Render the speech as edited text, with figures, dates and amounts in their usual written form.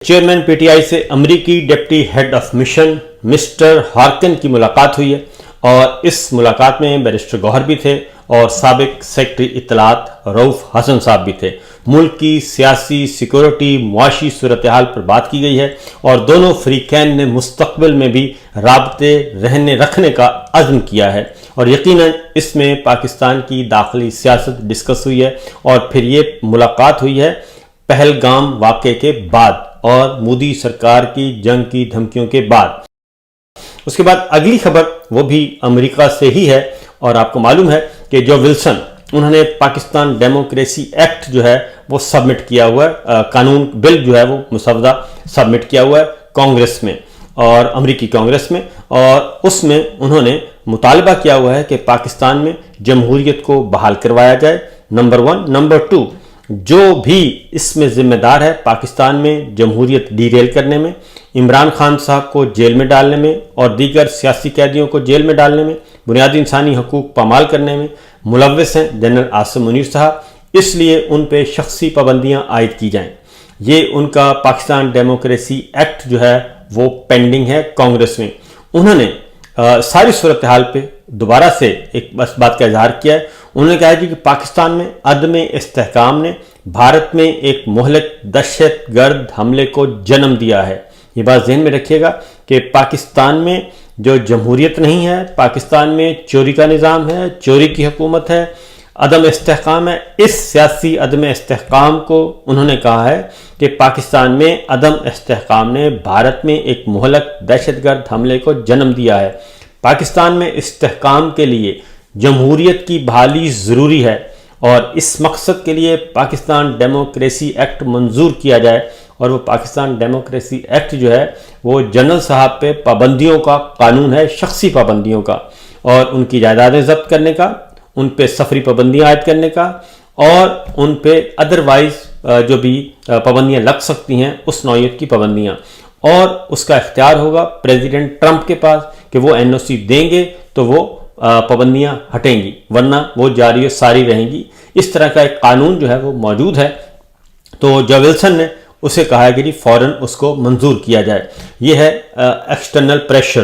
Chairman P T I سے امریکی deputy head of mission mister Harkin کی ملاقات ہوئی ہے اور اس ملاقات میں بیرسٹر گوہر بھی تھے اور سابق سیکرٹری اطلاعات رؤف حسن صاحب بھی تھے۔ ملک کی سیاسی، سیکورٹی، معاشی صورتحال پر بات کی گئی ہے اور دونوں فریقین نے مستقبل میں بھی رابطے رکھنے کا عزم کیا ہے اور یقیناً اس میں پاکستان کی داخلی سیاست ڈسکس ہوئی ہے اور پھر یہ ملاقات ہوئی ہے پہلگام واقعے کے بعد اور مودی سرکار کی جنگ کی دھمکیوں کے بعد۔ اس کے بعد اگلی خبر وہ بھی امریکہ سے ہی ہے اور آپ کو معلوم ہے کہ جو ولسن انہوں نے پاکستان ڈیموکریسی ایکٹ جو ہے وہ سبمٹ کیا ہوا ہے، قانون بل جو ہے وہ مسودہ سبمٹ کیا ہوا ہے کانگریس میں اور امریکی کانگریس میں، اور اس میں انہوں نے مطالبہ کیا ہوا ہے کہ پاکستان میں جمہوریت کو بحال کروایا جائے، نمبر 1۔ نمبر 2، جو بھی اس میں ذمہ دار ہے پاکستان میں جمہوریت ڈیریل کرنے میں، عمران خان صاحب کو جیل میں ڈالنے میں اور دیگر سیاسی قیدیوں کو جیل میں ڈالنے میں، بنیادی انسانی حقوق پامال کرنے میں ملوث ہیں جنرل عاصم منیر صاحب، اس لیے ان پہ شخصی پابندیاں عائد کی جائیں۔ یہ ان کا پاکستان ڈیموکریسی ایکٹ جو ہے وہ پینڈنگ ہے کانگریس میں۔ انہوں نے ساری صورتحال پہ دوبارہ سے ایک بس بات کا اظہار کیا ہے۔ انہوں نے کہا کہ پاکستان میں عدم استحکام نے بھارت میں ایک مہلک دہشت گرد حملے کو جنم دیا ہے۔ یہ بات ذہن میں رکھیے گا کہ پاکستان میں جو جمہوریت نہیں ہے، پاکستان میں چوری کا نظام ہے، چوری کی حکومت ہے، عدم استحکام ہے۔ اس سیاسی عدم استحکام کو انہوں نے کہا ہے کہ پاکستان میں عدم استحکام نے بھارت میں ایک مہلک دہشت گرد حملے کو جنم دیا ہے۔ پاکستان میں استحکام کے لیے جمہوریت کی بحالی ضروری ہے اور اس مقصد کے لیے پاکستان ڈیموکریسی ایکٹ منظور کیا جائے، اور وہ پاکستان ڈیموکریسی ایکٹ جو ہے وہ جنرل صاحب پہ پابندیوں کا قانون ہے، شخصی پابندیوں کا، اور ان کی جائیدادیں ضبط کرنے کا، ان پہ سفری پابندیاں عائد کرنے کا اور ان پہ ادروائز جو بھی پابندیاں لگ سکتی ہیں اس نوعیت کی پابندیاں، اور اس کا اختیار ہوگا پریزیڈنٹ ٹرمپ کے پاس کہ وہ این او سی دیں گے تو وہ پابندیاں ہٹیں گی، ورنہ وہ جاری و ساری رہیں گی۔ اس طرح کا ایک قانون جو ہے وہ موجود ہے، تو جو ولسن نے اسے کہا ہے کہ فوراً اس کو منظور کیا جائے۔ یہ ہے ایکسٹرنل پریشر